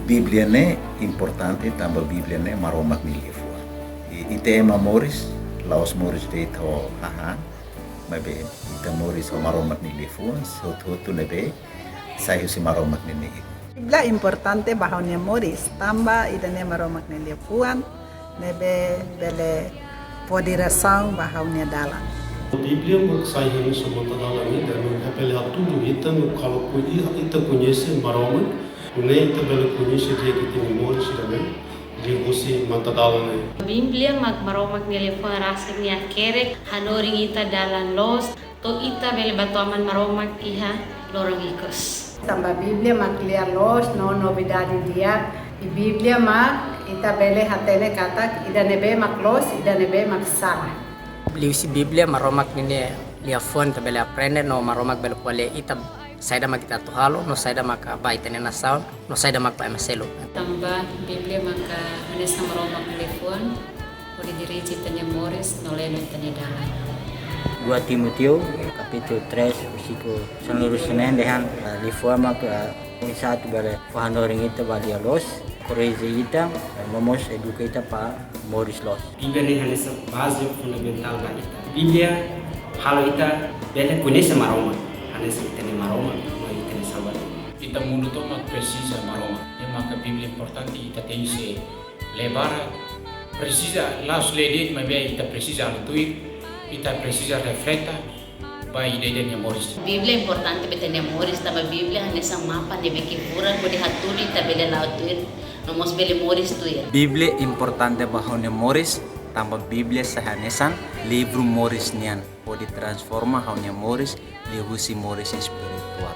Biblia ne importante tambah Biblia ne maromak ni lefua. Ite ema moris, laos moris de ito haha, mabe ita moris o maromak ni lefua, so nebe sayo si maromak ni ni. Biblia importante bahaw niya moris, tamba ida ne maromak ni lefuan, nebe bele podiração bahaw niya dalang. Biblia magsasabi sa mga tagalangin dahil apelado mo ita no kalau ita conhece maroma, unay ita bela conhece dia que tem amor se também, dia você matadalang. Biblia magmaromak nilifon rasik niya kerek hanoring ita dalan los to ita bele batuaman maromak iha lorong ikos. Tamba Biblia magkliar los no novidade dia. I Biblia mag ita bele hatene katak ida nebe maklos ida nebe maksala. Liusi Biblia maromak nini liafon tabele aprende no maromak belo kuale ita saida makita tuhalo no saida maka baita nena sound no saida mak pa maselo. Tamba Biblia maka hanesa maromak nilifon uli diriji tanya moris no leno tanya dalan. 2 Timoteo capítulo 3 versículo seluruh Senin dehan reforma ke satu bale fahanoring ita bali alos corrige ita momos educa ita pa moris los. Biblia ni hanesa base fundamental ba ita. Biblia halo ita bele kunesa maroma hanesa ita ni maroma no ita ni sabar. Ita mundo to mag precisa maroma. E maka Biblia importante ita tem se levar precisa las ledet ma be ita precisa altuir ita precisa refleta ba ide de moris. Biblia importante betanya moris tamba Biblia hanesa mapa de beki pura ko di hatuli tabele lautuir nomos bele moris tuir. Biblia importante bahone moris tamba Biblia sahanesan livro moris nian pode transforma haunya moris levusi moris espiritual.